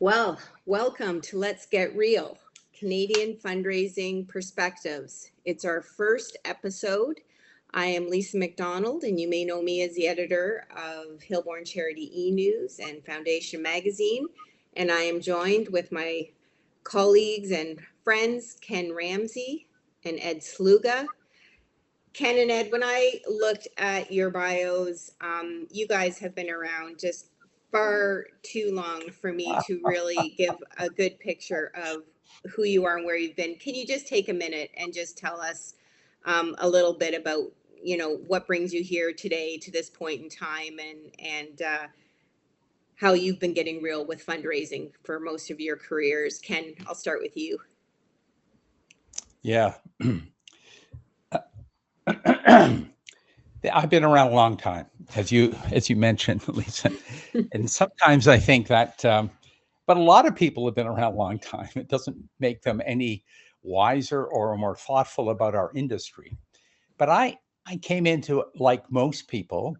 Well, welcome to Let's Get Real, Canadian Fundraising Perspectives. It's our first episode. I am Lisa McDonald, and you may know me as the editor of Hillborn Charity e-News and Foundation Magazine. And I am joined with my colleagues and friends, Ken Ramsey and Ed Sluga. Ken and Ed, when I looked at your bios, you guys have been around just far too long for me to really give a good picture of who you are and where you've been. Can you just take a minute and just tell us a little bit about, what brings you here today to this point in time and how you've been getting real with fundraising for most of your careers? Ken, I'll start with you. Yeah. I've been around a long time, as you mentioned, Lisa. And sometimes I think that, but a lot of people have been around a long time. It doesn't make them any wiser or more thoughtful about our industry. But I came into it like most people,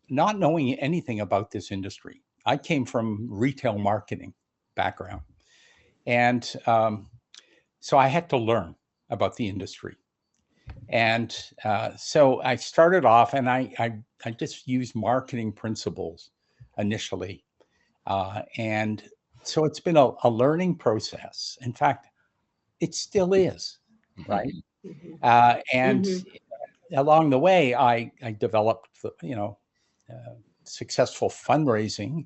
not knowing anything about this industry. I came from retail marketing background, and so I had to learn about the industry. And so I started off, and I just used marketing principles initially, and so it's been a learning process. In fact, it still is, right? Mhm. And Mhm. along the way, I developed, successful fundraising,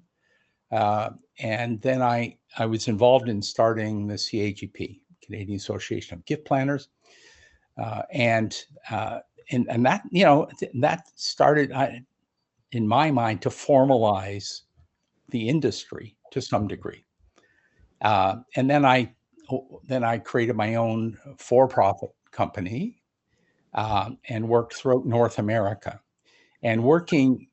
and then I was involved in starting the CAGP, Canadian Association of Gift Planners, uh, and uh, and that that started, in my mind, to formalize the industry to some degree. And then I created my own for-profit company, and worked throughout North America, and working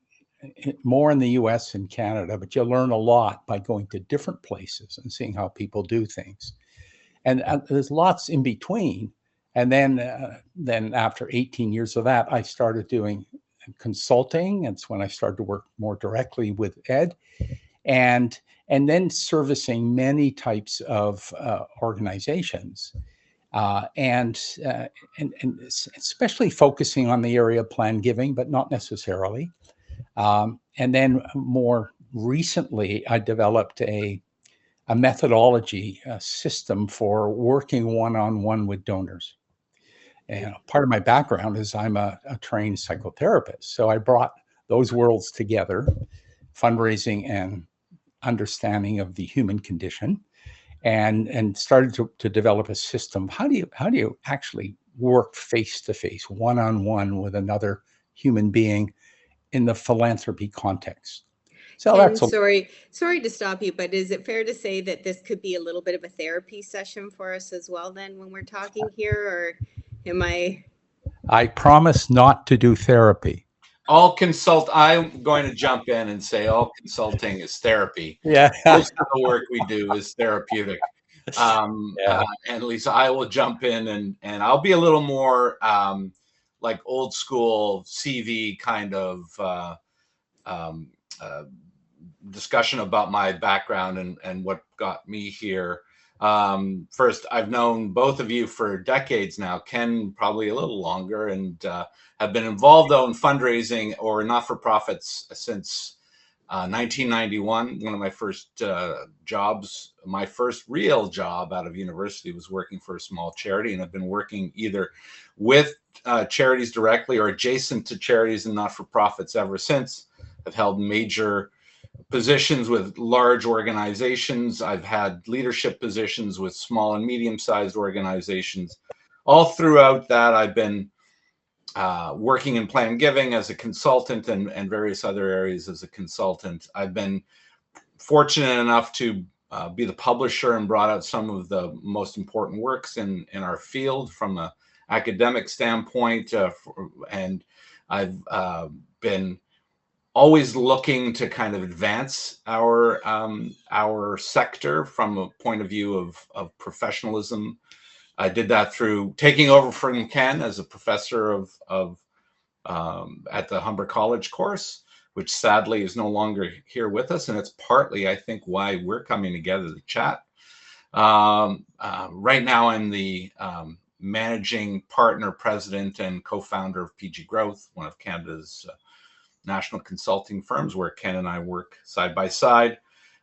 more in the U.S. and Canada. But you learn a lot by going to different places and seeing how people do things, and there's lots in between. And then after 18 years of that, I started doing consulting. It's when I started to work more directly with Ed, and and then servicing many types of organizations, uh, and, uh, and especially focusing on the area of planned giving, but not necessarily. And then more recently, I developed a methodology, a system for working one-on-one with donors. And part of my background is I'm a trained psychotherapist. So I brought those worlds together, fundraising and understanding of the human condition, and started to develop a system. How do you actually work face to face, one on one with another human being in the philanthropy context? So Ken, that's a sorry to stop you, but is it fair to say that this could be a little bit of a therapy session for us as well then when we're talking here, or am I? I promise not to do therapy. I'm going to jump in and say all consulting is therapy. Yeah. Most of the work we do is therapeutic. Yeah. And Lisa, I will jump in and I'll be a little more like old school CV kind of um, uh, discussion about my background and what got me here. First, I've known both of you for decades now, Ken probably a little longer, and have been involved though in fundraising or not-for-profits since 1991. One of my first jobs, my first real job out of university was working for a small charity, and I've been working either with charities directly or adjacent to charities and not-for-profits ever since. I've held major positions with large organizations. I've had leadership positions with small and medium-sized organizations. All throughout that, I've been working in planned giving as a consultant and various other areas as a consultant. I've been fortunate enough to be the publisher and brought out some of the most important works in our field from an academic standpoint. And I've been always looking to kind of advance our sector from a point of view of professionalism. I did that through taking over from Ken as a professor of at the Humber College course, which sadly is no longer here with us. And it's partly, I think, why we're coming together to chat. Right now, I'm the managing partner, president, and co-founder of PG Growth, one of Canada's national consulting firms, where Ken and I work side by side.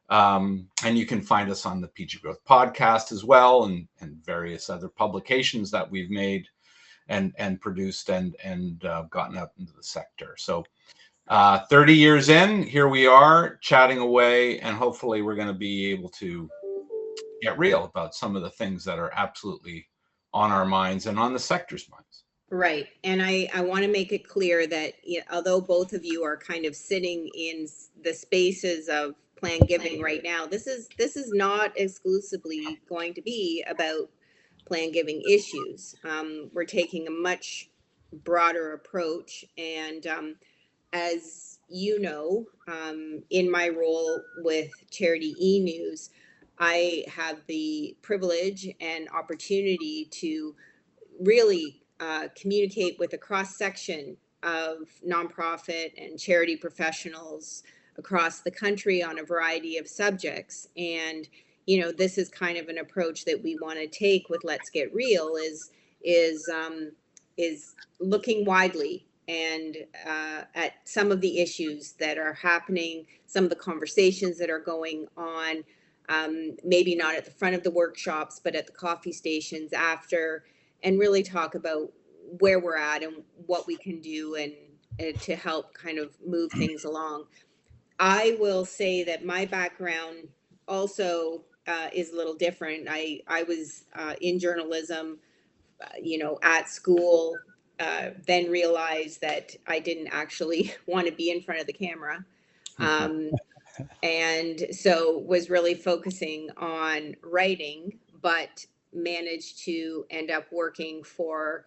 And you can find us on the PG Growth podcast as well, and various other publications that we've made and produced and gotten out into the sector. So 30 years in, here we are chatting away, and hopefully we're going to be able to get real about some of the things that are absolutely on our minds and on the sector's minds. Right. And I want to make it clear that although both of you are kind of sitting in the spaces of plan giving right now, this is not exclusively going to be about plan giving issues. We're taking a much broader approach. And as you know, in my role with Charity E-News, I have the privilege and opportunity to really communicate with a cross section of nonprofit and charity professionals across the country on a variety of subjects. And this is kind of an approach that we want to take with Let's Get Real, is looking widely and at some of the issues that are happening, some of the conversations that are going on, maybe not at the front of the workshops, but at the coffee stations after, and really talk about where we're at and what we can do and to help kind of move things along. I will say that my background also is a little different. I was in journalism, at school, then realized that I didn't actually want to be in front of the camera. And so was really focusing on writing, but managed to end up working for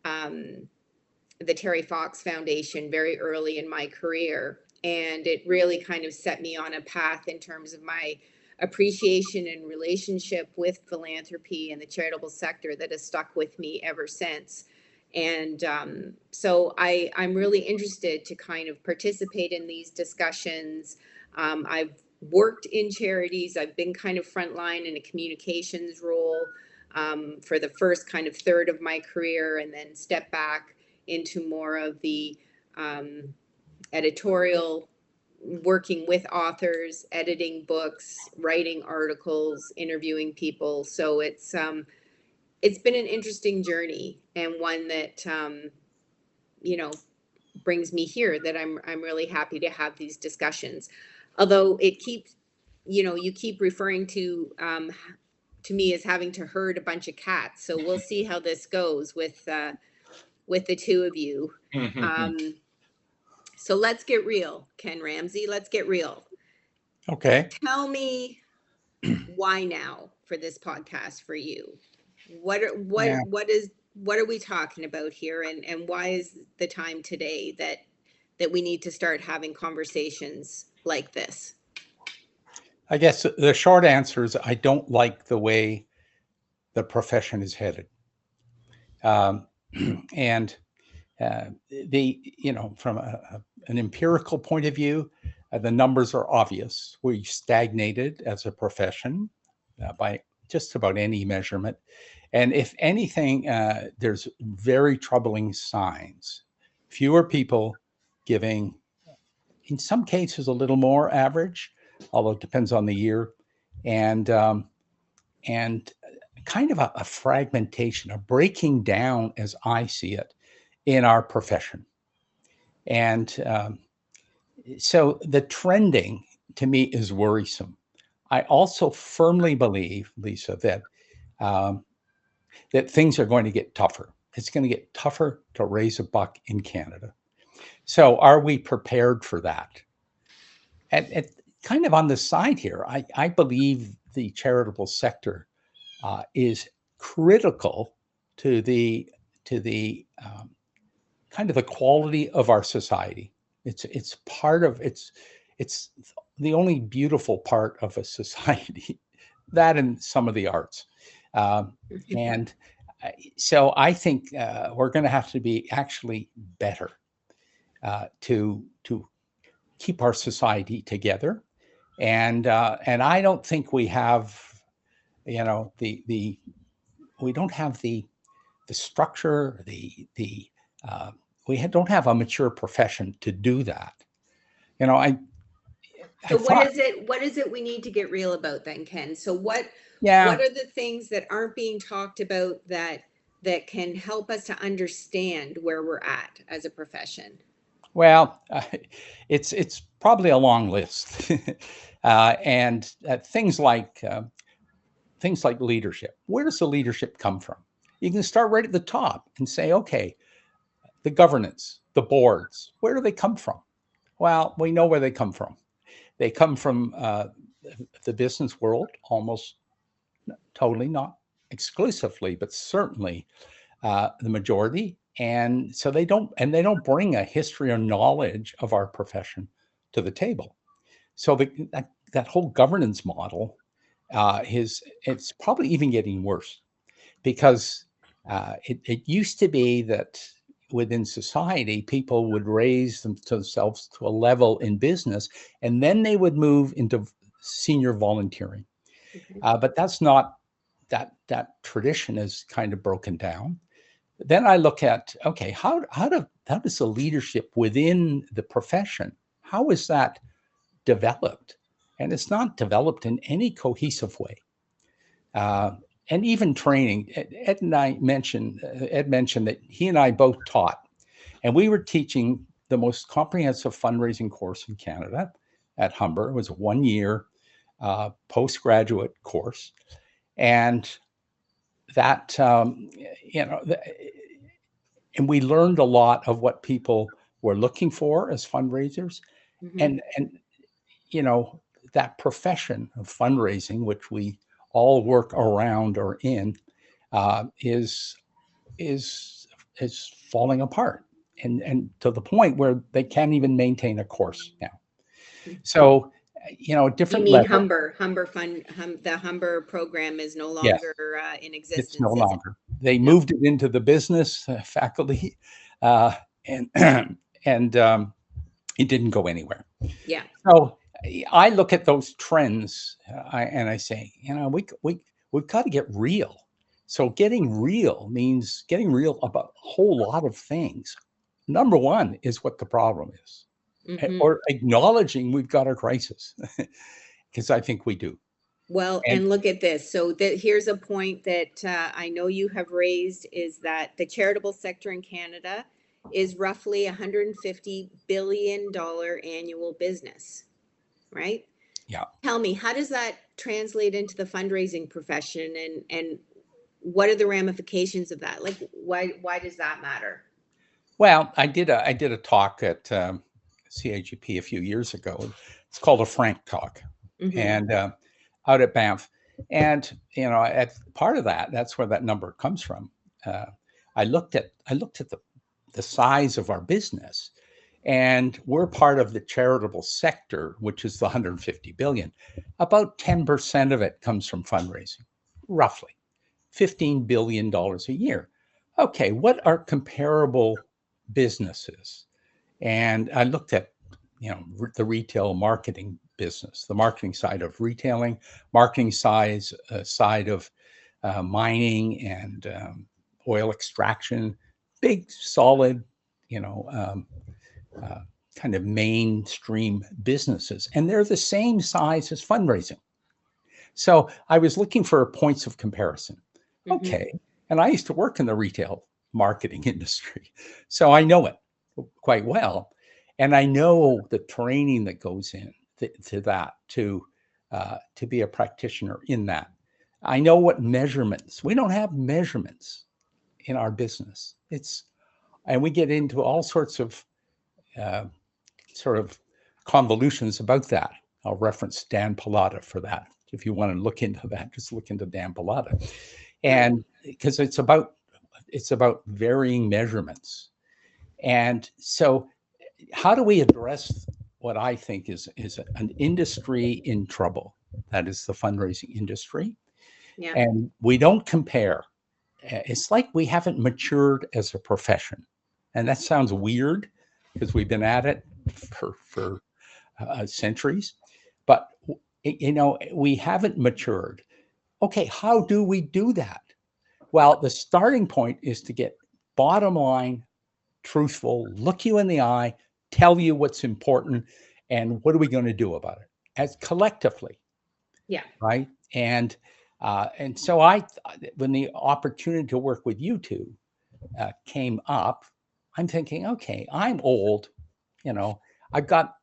the Terry Fox Foundation very early in my career. And it really kind of set me on a path in terms of my appreciation and relationship with philanthropy and the charitable sector that has stuck with me ever since. And so I'm really interested to kind of participate in these discussions. I've worked in charities. I've been kind of frontline in a communications role for the first kind of third of my career, and then step back into more of the editorial, working with authors, editing books, writing articles, interviewing people. So it's been an interesting journey, and one that brings me here, that I'm really happy to have these discussions. Although it keeps, you keep referring to me as having to herd a bunch of cats. So we'll see how this goes with the two of you. So let's get real, Ken Ramsey. Let's get real. Okay. Tell me why now for this podcast for you. What are we talking about here, and why is the time today that we need to start having conversations like this? I guess the short answer is I don't like the way the profession is headed. And from an empirical point of view, the numbers are obvious. We stagnated as a profession by just about any measurement. And if anything, there's very troubling signs. Fewer people giving, in some cases, a little more average, although it depends on the year, and kind of a fragmentation, a breaking down, as I see it, in our profession. And so the trending to me is worrisome. I also firmly believe, Lisa, that things are going to get tougher. It's going to get tougher to raise a buck in Canada. So are we prepared for that? And kind of on the side here, I believe the charitable sector is critical to the kind of the quality of our society. It's part of it's the only beautiful part of a society, that and some of the arts. And so I think we're going to have to be actually better to keep our society together. And I don't think we have, you know, we don't have the structure, don't have a mature profession to do that. You know, I So what thought, is it? What is it we need to get real about then, Ken? So yeah, what are the things that aren't being talked about that can help us to understand where we're at as a profession? well, it's probably a long list, and things like leadership. Where does the leadership come from? You can start right at the top and say, okay, the governance, the boards, where do they come from? Well, we know where they come from. They come from the business world, almost totally, not exclusively, but certainly the majority. And so they don't bring a history or knowledge of our profession to the table. So that whole governance model it's probably even getting worse, because it used to be that within society, people would raise themselves to a level in business, and then they would move into senior volunteering. Okay. But that's not that tradition is kind of broken down. Then I look at, okay, how does the leadership within the profession, how is that developed? And it's not developed in any cohesive way. Uh, and even training. Ed mentioned that he and I both taught, and we were teaching the most comprehensive fundraising course in Canada at Humber. It was a 1-year postgraduate course, and that you know, and we learned a lot of what people were looking for as fundraisers, Mm-hmm. and you know, that profession of fundraising, which we all work around or in, is falling apart, and to the point where they can't even maintain a course now. So, you know, You different mean level. Humber Fund, the Humber program is no Yes, longer in it's no existence, is it? longer. They No. moved it into the business faculty, uh, and and it didn't go anywhere. Yeah. So I look at those trends, and I say, you know, we've got to get real. So getting real means getting real about a whole lot of things. Number one is what the problem is, Mm-hmm. or acknowledging we've got a crisis, because I think we do. Well, And and look at this. So here's a point that I know you have raised, is that the charitable sector in Canada is roughly $150 billion annual business, right? yeah, Tell me, how does that translate into the fundraising profession, and what are the ramifications of that? Like, why does that matter? well, I did a talk at CAGP a few years ago. It's called a Frank Talk, Mm-hmm. and out at Banff. And you know, at part of that's where that number comes from. Uh, I looked at the size of our business, and we're part of the charitable sector, which is the 150 billion. About 10% of it comes from fundraising, roughly $15 billion a year. Okay, what are comparable businesses? And I looked at, you know, the retail marketing business, the marketing side of retailing, marketing side of mining and oil extraction, big, solid, you know, uh, kind of mainstream businesses, and they're the same size as fundraising. So I was looking for points of comparison. Mm-hmm. Okay, and I used to work in the retail marketing industry, so I know it quite well, and I know the training that goes in to that to be a practitioner in that. I know what measurements. We don't have measurements in our business. And we get into all sorts of uh, sort of convolutions about that. I'll reference Dan Pallotta for that. If you want to look into that, just look into Dan Pallotta, Right. and because it's about varying measurements. And so, how do we address what I think is an industry in trouble? That is the fundraising industry, Yeah. and we don't compare. It's like we haven't matured as a profession, and that sounds weird because we've been at it for centuries, but we haven't matured. Okay, how do we do that? Well, the starting point is to get bottom line, truthful, look you in the eye, tell you what's important, and what are we going to do about it as collectively, Yeah. right? And so when the opportunity to work with you two came up, I'm thinking, okay, I'm old, I've got,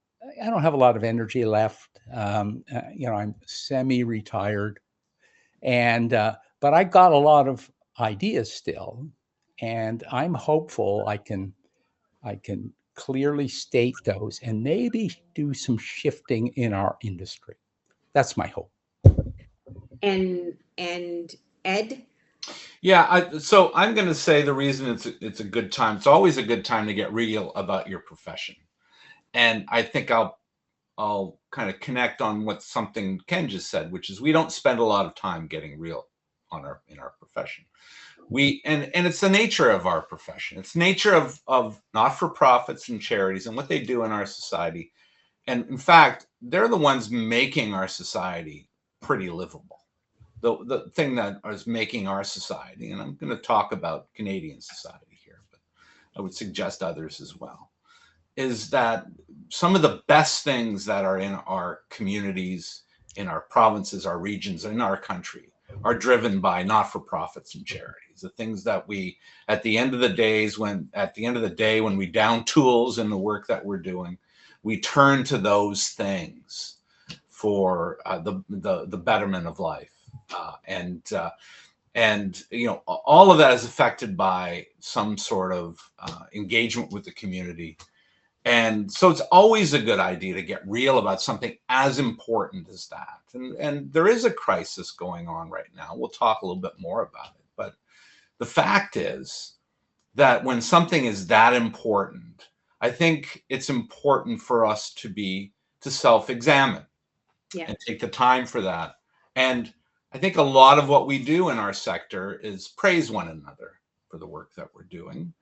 I don't have a lot of energy left. I'm semi-retired, and but I got a lot of ideas still, and I'm hopeful I can clearly state those and maybe do some shifting in our industry. That's my hope. And Ed? Yeah, so I'm going to say the reason it's a good time. It's always a good time to get real about your profession, and I think I'll kind of connect on what something Ken just said, which is we don't spend a lot of time getting real in our profession. And it's the nature of our profession. It's the nature of not-for-profits and charities and what they do in our society. And in fact, they're the ones making our society pretty livable. The thing that is making our society, and I'm going to talk about Canadian society here, but I would suggest others as well, is that some of the best things that are in our communities, in our provinces, our regions, in our country are driven by not-for-profits and charities. The things that we, at the end of the day, when we down tools in the work that we're doing, we turn to those things for the betterment of life. And all of that is affected by some sort of engagement with the community. And so it's always a good idea to get real about something as important as that. And there is a crisis going on right now. We'll talk a little bit more about it. But the fact is that when something is that important, I think it's important for us to self-examine. Yeah. And take the time for that. And I think a lot of what we do in our sector is praise one another for the work that we're doing.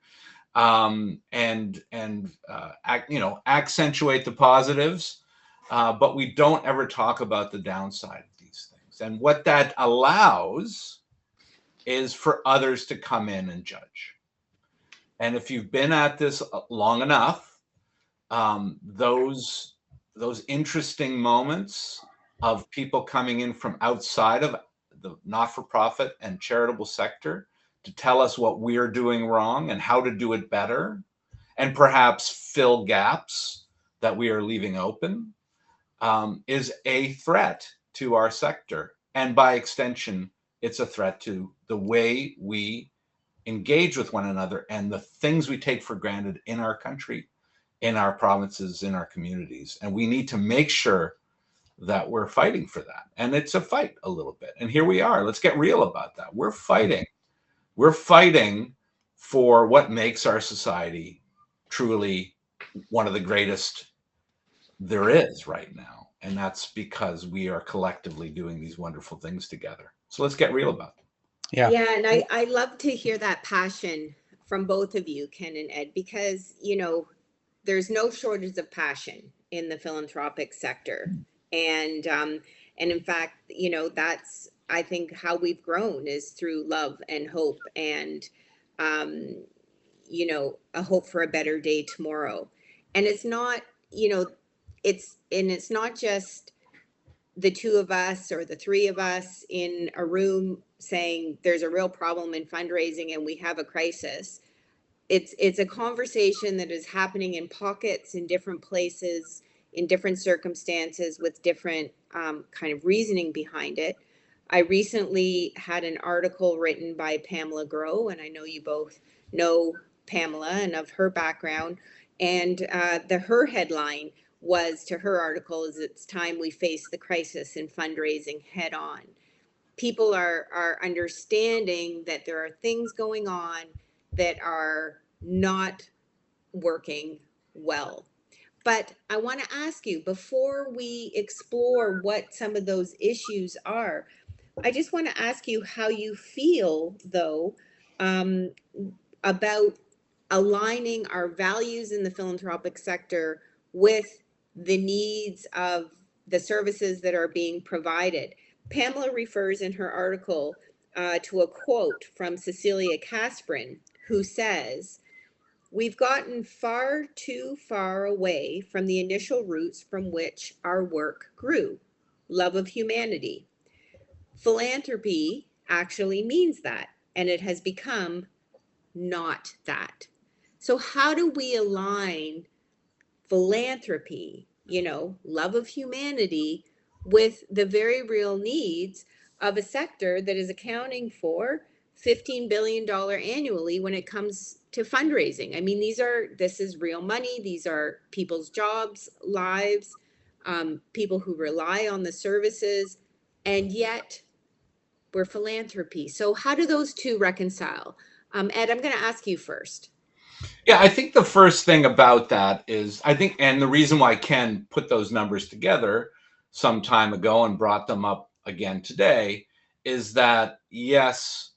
And accentuate the positives, but we don't ever talk about the downside of these things. And what that allows is for others to come in and judge. And if you've been at this long enough, those interesting moments of people coming in from outside of the not-for-profit and charitable sector to tell us what we're doing wrong and how to do it better, and perhaps fill gaps that we are leaving open, is a threat to our sector. And by extension, it's a threat to the way we engage with one another and the things we take for granted in our country, in our provinces, in our communities. And we need to make sure that we're fighting for that. And it's a fight a little bit. And here we are. Let's get real about that. We're fighting. We're fighting for what makes our society truly one of the greatest there is right now. And that's because we are collectively doing these wonderful things together. So let's get real about them. Yeah. Yeah, and I love to hear that passion from both of you, Ken and Ed, because, there's no shortage of passion in the philanthropic sector. And in fact, that's, I think, how we've grown is through love and hope and, a hope for a better day tomorrow. And it's not, it's not just the two of us or the three of us in a room saying there's a real problem in fundraising and we have a crisis. It's a conversation that is happening in pockets, in different places, in different circumstances, with different kind of reasoning behind it. I recently had an article written by Pamela Grow, and I know you both know Pamela and of her background. And her headline was to her article is "It's time we face the crisis in fundraising head on." People are understanding that there are things going on that are not working well. But I want to ask you, before we explore what some of those issues are, I just want to ask you how you feel, though, um, about aligning our values in the philanthropic sector with the needs of the services that are being provided. Pamela refers in her article to a quote from Cecilia Casprin, who says, "We've gotten far too far away from the initial roots from which our work grew, love of humanity. Philanthropy actually means that, and it has become not that." So how do we align philanthropy, love of humanity, with the very real needs of a sector that is accounting for $15 billion annually when it comes to fundraising? I mean, this is real money. These are people's jobs, lives, people who rely on the services, and yet we're philanthropy. So how do those two reconcile? Ed, I'm going to ask you first. Yeah, I think the first thing about that is, and the reason why Ken put those numbers together some time ago and brought them up again today is that, yes,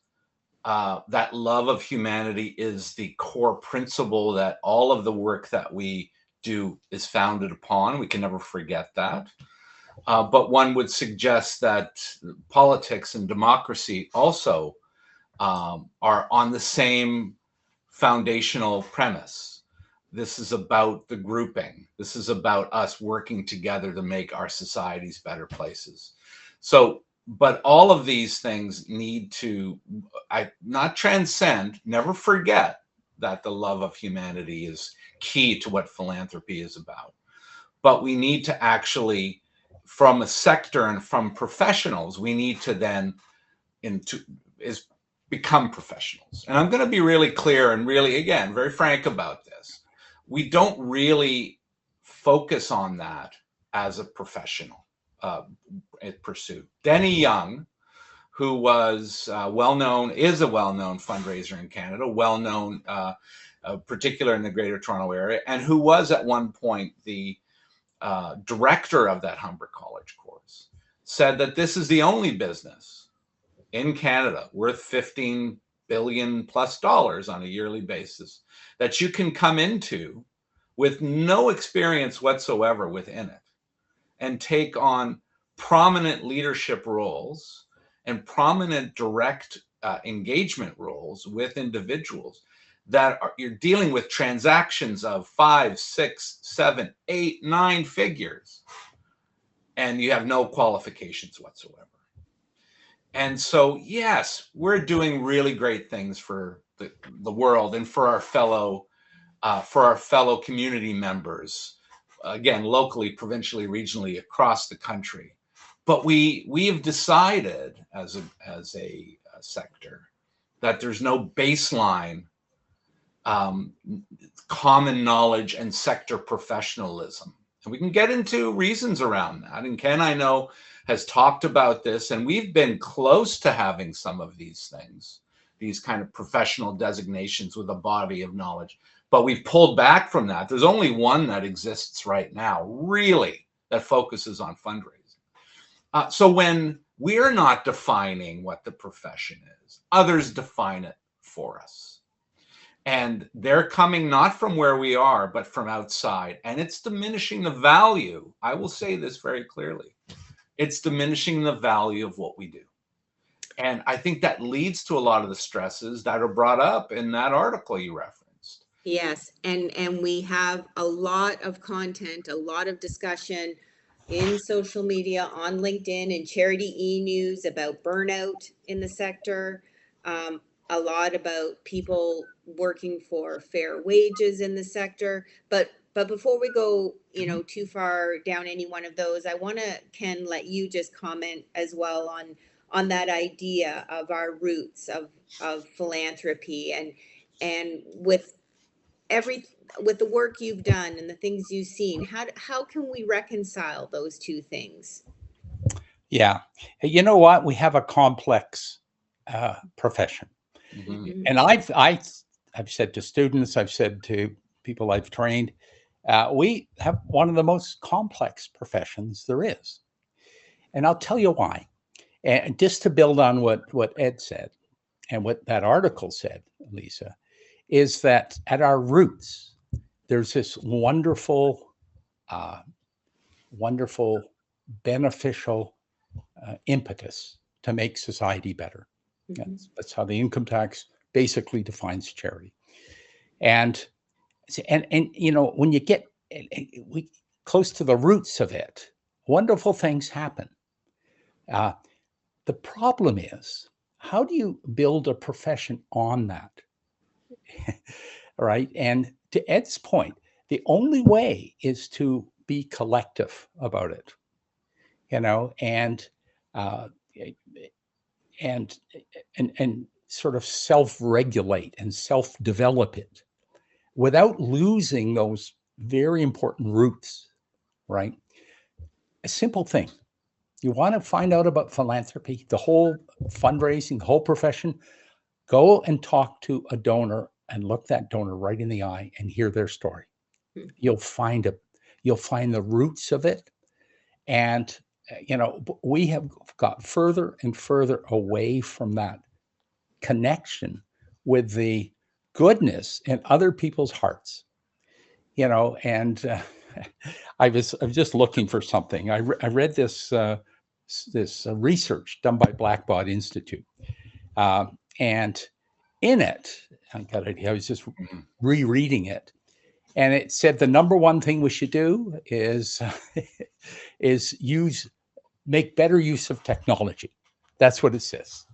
that love of humanity is the core principle that all of the work that we do is founded upon. We can never forget that. But one would suggest that politics and democracy also are on the same foundational premise. This is about the grouping. This is about us working together to make our societies better places. So, but all of these things need to, not transcend, never forget that the love of humanity is key to what philanthropy is about. But we need to actually, from a sector and from professionals, we need to then become professionals. And I'm going to be really clear and really, again, very frank about this. We don't really focus on that as a professional pursuit. Denny Young, who was is a well-known fundraiser in Canada, well-known, particular in the Greater Toronto Area, and who was at one point the director of that Humber College course, said that this is the only business in Canada worth $15 billion plus on a yearly basis that you can come into with no experience whatsoever within it and take on prominent leadership roles and prominent direct engagement roles with individuals that you're dealing with transactions of 5, 6, 7, 8, 9 figures, and you have no qualifications whatsoever. And so, yes, we're doing really great things for the world and for our fellow community members, again, locally, provincially, regionally, across the country. But we have decided as a sector that there's no baseline common knowledge and sector professionalism. And we can get into reasons around that. And Ken, I know, has talked about this, and we've been close to having some of these things, these kind of professional designations with a body of knowledge. But we've pulled back from that. There's only one that exists right now, really, that focuses on fundraising. So when we're not defining what the profession is, others define it for us. And they're coming not from where we are, but from outside. And it's diminishing the value. I will say this very clearly. It's diminishing the value of what we do. And I think that leads to a lot of the stresses that are brought up in that article you referenced. Yes, and we have a lot of content, a lot of discussion in social media, on LinkedIn and Charity E-News about burnout in the sector, a lot about people working for fair wages in the sector. But before we go, too far down any one of those, I want to, Ken, let you just comment as well on that idea of our roots of philanthropy and with the work you've done and the things you've seen, how can we reconcile those two things? Yeah. Hey, you know what? We have a complex profession. Mm-hmm. And I've said to students, I've said to people I've trained, we have one of the most complex professions there is. And I'll tell you why. And just to build on what Ed said and what that article said, Lisa, is that at our roots, there's this wonderful wonderful, beneficial impetus to make society better. Mhm. That's how the income tax basically defines charity. And you know, when you get close to the roots of it, wonderful things happen. Uh, the problem is, how do you build a profession on that? Right? And to Ed's point, the only way is to be collective about it, you know, uh, and and sort of self-regulate and self-develop it without losing those very important roots, right? A simple thing. You want to find out about philanthropy, the whole fundraising, the whole profession, go and talk to a donor and look that donor right in the eye and hear their story. Hmm. You'll find the roots of it. And you know, we have got further and further away from that connection with the goodness in other people's hearts, you know. And I was just looking for something. I read this research done by Blackbaud Institute, and in it, I was just rereading it, and it said the number one thing we should do is make better use of technology. That's what it says,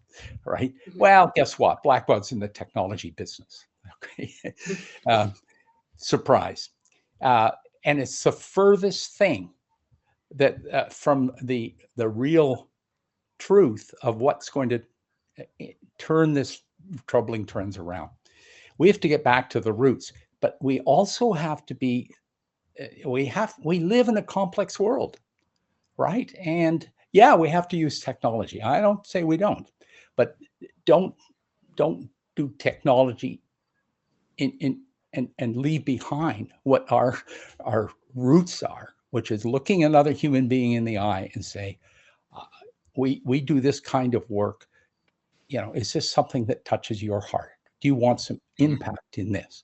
right? Mhm. Well, guess what? Blackbaud's in the technology business. Okay, surprise, and it's the furthest thing that from the real truth of what's going to turn this troubling trends around. We have to get back to the roots, but we also have to be. We live in a complex world, right? And yeah, we have to use technology. I don't say we don't, but don't do technology in and leave behind what our roots are, which is looking another human being in the eye and say, uh, we do this kind of work. You know, is this something that touches your heart? Do you want some impact in this?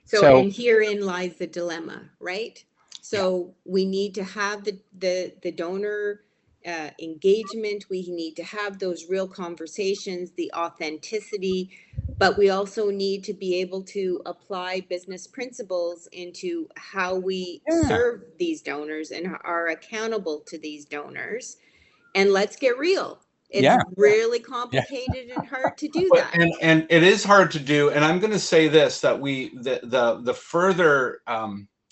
So, So and herein lies the dilemma, right? yeah, So we need to have the donor engagement. We need to have those real conversations, the authenticity, but we also need to be able to apply business principles into how we yeah, serve these donors and are accountable to these donors. And let's get real. It's yeah, really yeah, complicated and hard to do But that. and it is hard to do. And I'm going to say this, that the further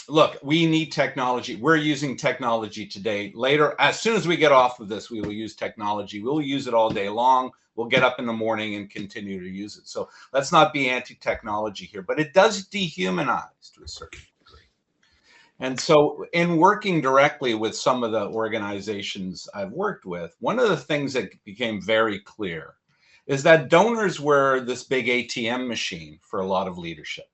look, we need technology. We're using technology today. Later, as soon as we get off of this, we will use technology. We'll use it all day long. We'll get up in the morning and continue to use it. So let's not be anti-technology here, but it does dehumanize to a certain degree. And so in working directly with some of the organizations I've worked with, one of the things that became very clear is that donors were this big ATM machine for a lot of leadership.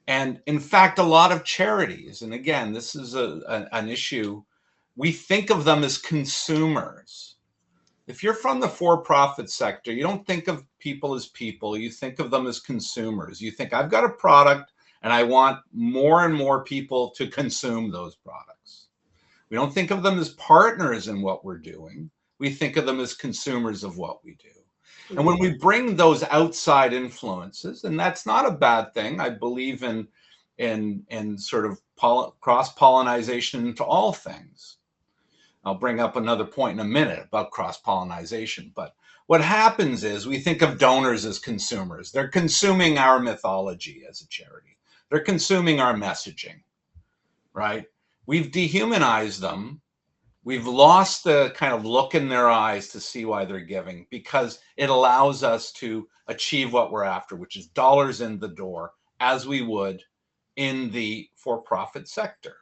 And in fact, a lot of charities, and again, this is an issue, we think of them as consumers. If you're from the for-profit sector, you don't think of people as people, you think of them as consumers. You think, I've got a product and I want more and more people to consume those products. We don't think of them as partners in what we're doing. We think of them as consumers of what we do. And when we bring those outside influences, and that's not a bad thing, I believe in sort of cross-pollination into all things. I'll bring up another point in a minute about cross-pollination. But what happens is we think of donors as consumers. They're consuming our mythology as a charity. They're consuming our messaging, right? We've dehumanized them. We've lost the kind of look in their eyes to see why they're giving, because it allows us to achieve what we're after, which is dollars in the door, as we would in the for-profit sector.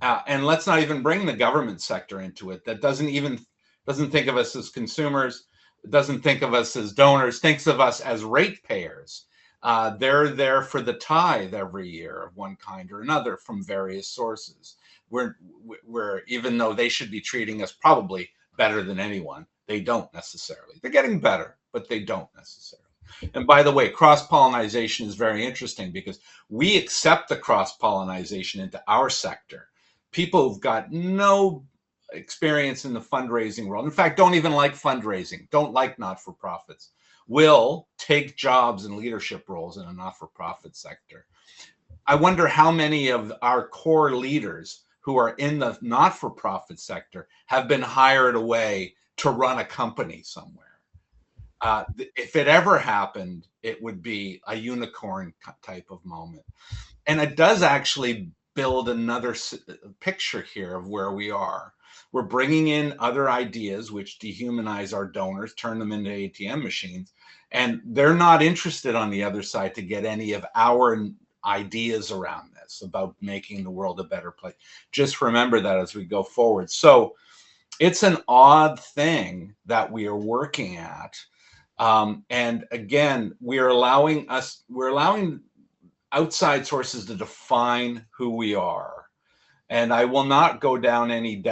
And let's not even bring the government sector into it. That doesn't think of us as consumers, doesn't think of us as donors, thinks of us as ratepayers. They're there for the tithe every year of one kind or another from various sources. We're even though they should be treating us probably better than anyone, they don't necessarily. They're getting better, but they don't necessarily. And by the way, cross-pollination is very interesting because we accept the cross-pollination into our sector. people who've got no experience in the fundraising world, in fact, don't even like fundraising, don't like not-for-profits, will take jobs and leadership roles in a not-for-profit sector. I wonder how many of our core leaders who are in the not-for-profit sector have been hired away to run a company somewhere. If it ever happened, it would be a unicorn type of moment. And it does actually build another picture here of where we are. We're bringing in other ideas which dehumanize our donors, turn them into ATM machines, and they're not interested on the other side to get any of our ideas around this about making the world a better place. Just remember that as we go forward. So it's an odd thing that we are working at. And again, we're allowing outside sources to define who we are. And I will not go down any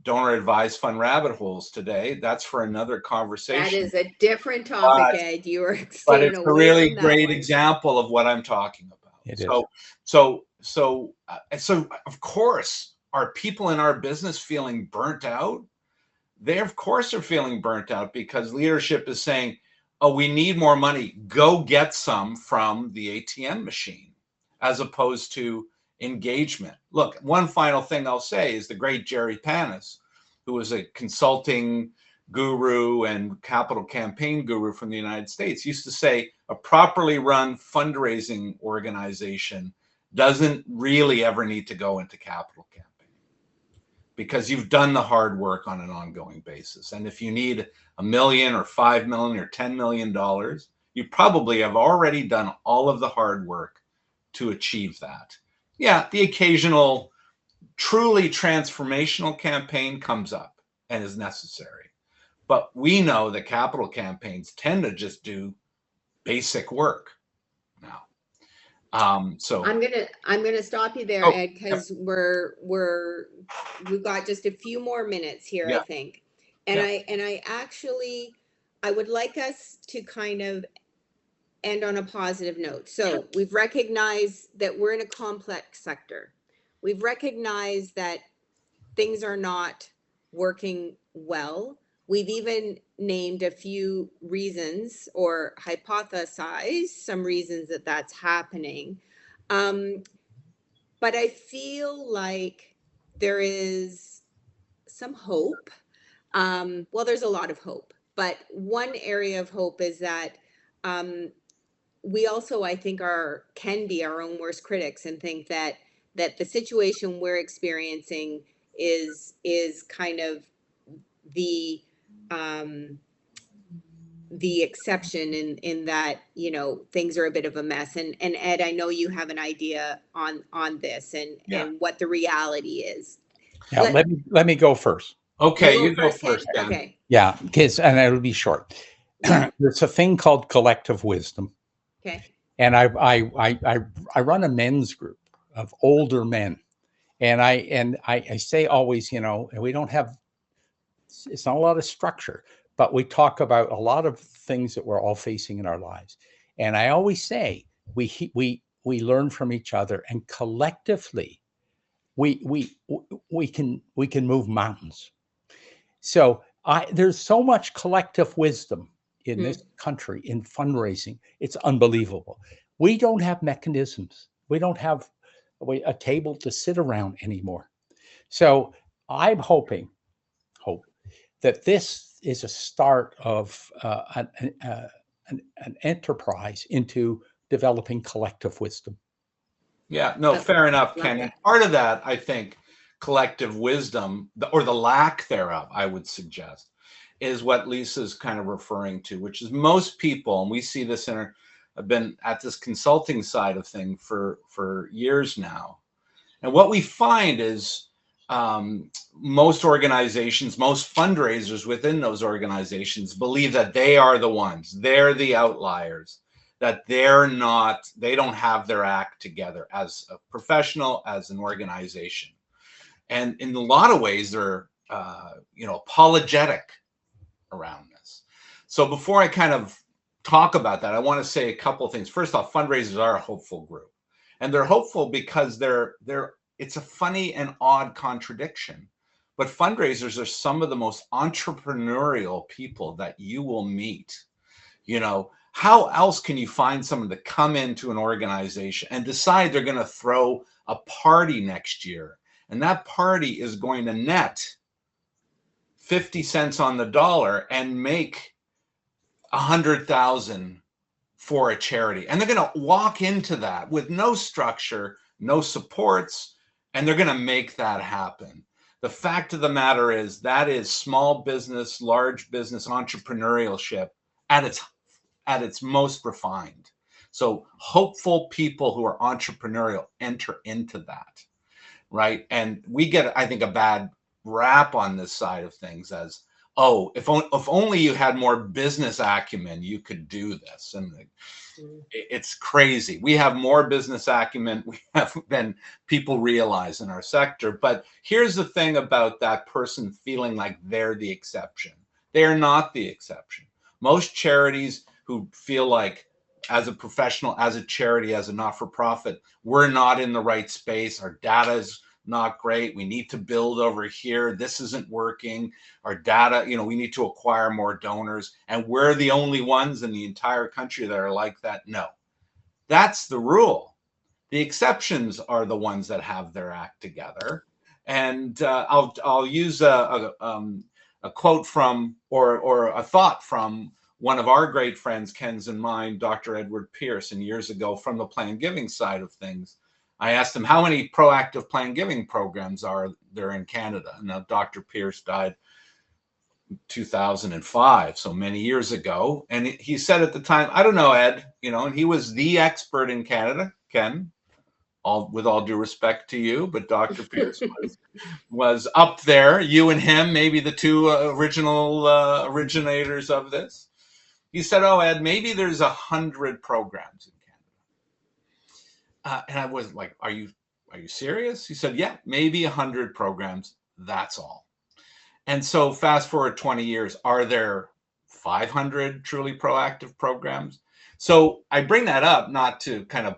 donor advised fund rabbit holes today. That's for another conversation. That is a different topic, Ed. You are but staying it's away a really from that great one. example of what I'm talking about. It is. So of course, are people in our business feeling burnt out? They of course are feeling burnt out because leadership is saying, oh, we need more money. Go get some from the ATM machine, as opposed to engagement. Look, one final thing I'll say is the great Jerry Panis, who was a consulting guru and capital campaign guru from the United States, used to say a properly run fundraising organization doesn't really ever need to go into capital campaign, because you've done the hard work on an ongoing basis. And if you need $1 million or $5 million or $10 million, you probably have already done all of the hard work to achieve that. Yeah, the occasional truly transformational campaign comes up and is necessary. But we know that capital campaigns tend to just do basic work now. So I'm gonna stop you there, Ed, because we've got just a few more minutes here, I think. And I would like us to kind of end on a positive note. So we've recognized that we're in a complex sector. We've recognized that things are not working well. We've even named a few reasons or hypothesized some reasons that that's happening. But I feel like there is some hope. Well, there's a lot of hope, but one area of hope is that we also, I think, can be our own worst critics and think that the situation we're experiencing is kind of the exception in that, you know, things are a bit of a mess. And Ed, I know you have an idea on this and what the reality is. Yeah, let me go first. Okay, you go first, Ben. Okay. Yeah, and it'll be short. There's a thing called collective wisdom. Okay. And I run a men's group of older men, and I say always, you know, we don't have, it's not a lot of structure, but we talk about a lot of things that we're all facing in our lives. And I always say we learn from each other, and collectively we can move mountains. So there's so much collective wisdom in this country in fundraising. It's unbelievable. We don't have mechanisms. We don't have a table to sit around anymore. So I'm hope that this is a start of an enterprise into developing collective wisdom. Yeah, no, fair enough, Ken. And part of that, I think, collective wisdom, or the lack thereof, I would suggest, is what Lisa's kind of referring to, which is most people, and we see this I've been at this consulting side of thing for years now. And what we find is most organizations, most fundraisers within those organizations believe that they are the ones, they're the outliers, that they don't have their act together as a professional, as an organization. And in a lot of ways, they're, apologetic around this. So before I kind of talk about that, I want to say a couple of things. First off, fundraisers are a hopeful group, and they're hopeful because they're it's a funny and odd contradiction. But fundraisers are some of the most entrepreneurial people that you will meet. You know, how else can you find someone to come into an organization and decide they're going to throw a party next year? And that party is going to net 50 cents on the dollar and make 100,000 for a charity. And they're going to walk into that with no structure, no supports, and they're going to make that happen. The fact of the matter is that is small business, large business entrepreneurship at its most refined. So hopeful people who are entrepreneurial enter into that, right? And we get, I think, a bad rap on this side of things as, oh, if only you had more business acumen, you could do this. And it's crazy. We have more business acumen than people realize in our sector. But here's the thing about that person feeling like they're the exception. They're not the exception. Most charities who feel like, as a professional, as a charity, as a not-for-profit, we're not in the right space. Our data is not great. We need to build over here. This isn't working. Our data, we need to acquire more donors. And we're the only ones in the entire country that are like that. No, that's the rule. The exceptions are the ones that have their act together. And I'll use a quote from, or a thought from one of our great friends, Ken's and mine, Dr. Edward Pierce, and years ago from the plan giving side of things. I asked him, how many proactive plan giving programs are there in Canada? And now Dr. Pierce died in 2005, so many years ago. And he said at the time, I don't know, Ed, and he was the expert in Canada, Ken, with all due respect to you, but Dr. Pierce was up there, you and him, maybe the two originators of this. He said, oh, Ed, maybe there's 100 programs in Canada. And I was like, are you serious? He said, yeah, maybe 100 programs. That's all. And so fast forward 20 years, are there 500 truly proactive programs? So I bring that up not to kind of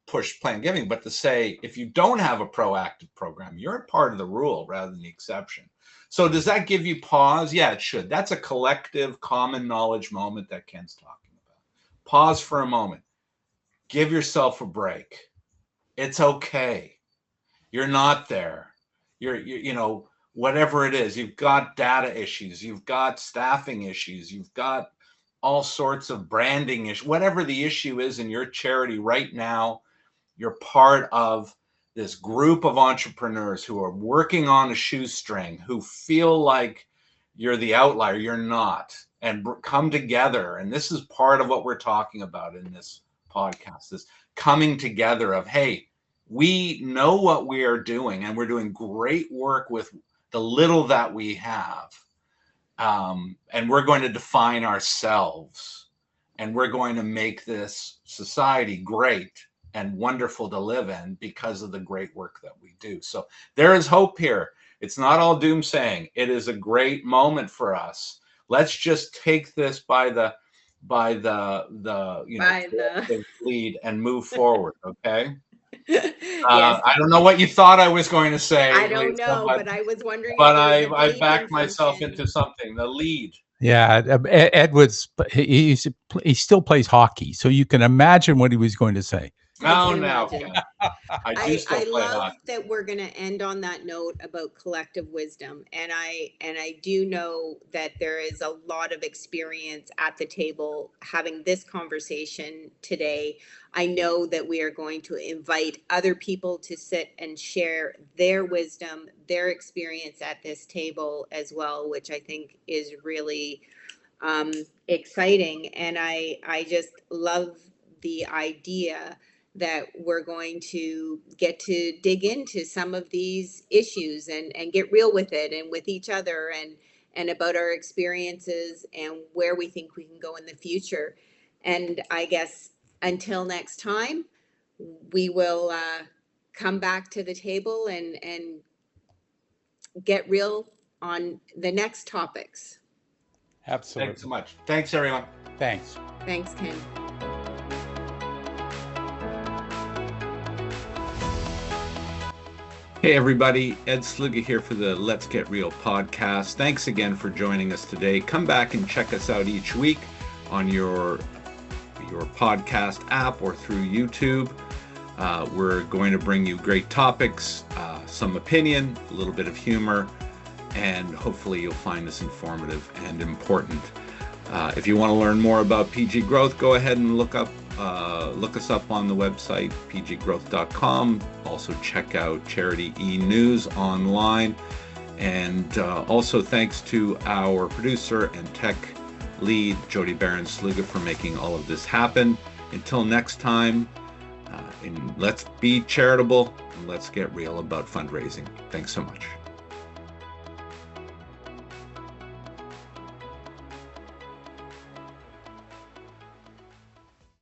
push plan giving, but to say, if you don't have a proactive program, you're a part of the rule rather than the exception. So does that give you pause? Yeah, it should. That's a collective common knowledge moment that Ken's talking about. Pause for a moment. Give yourself a break. It's okay. You're not there. You're whatever it is, you've got data issues, you've got staffing issues, you've got all sorts of branding issues, whatever the issue is in your charity right now, you're part of this group of entrepreneurs who are working on a shoestring, who feel like you're the outlier. You're not. And come together. And this is part of what we're talking about in this podcast, this coming together of, hey, we know what we are doing and we're doing great work with the little that we have. And we're going to define ourselves and we're going to make this society great and wonderful to live in because of the great work that we do. So there is hope here. It's not all doomsaying. It is a great moment for us. Let's just take this by the lead and move forward. Okay. Yes. I don't know what you thought I was going to say. I don't know, but I was wondering. But I backed myself into something. The lead. Yeah, Ed he still plays hockey, so you can imagine what he was going to say. Oh, no. I love that we're going to end on that note about collective wisdom. And I do know that there is a lot of experience at the table having this conversation today. I know that we are going to invite other people to sit and share their wisdom, their experience at this table as well, which I think is really exciting. And I just love the idea that we're going to get to dig into some of these issues and get real with it and with each other and about our experiences and where we think we can go in the future. And I guess until next time, we will come back to the table and get real on the next topics. Absolutely. Thanks so much. Thanks, everyone. Thanks. Thanks, Ken. Hey everybody, Ed Sluga here for the Let's Get Real podcast. Thanks again for joining us today. Come back and check us out each week on your podcast app or through YouTube. We're going to bring you great topics, some opinion, a little bit of humor, and hopefully you'll find this informative and important. If you want to learn more about PG Growth, go ahead and look us up on the website, pggrowth.com. Also check out Charity E-News online. And also thanks to our producer and tech lead, Jody Barron Sluga, for making all of this happen. Until next time, and let's be charitable and let's get real about fundraising. Thanks so much.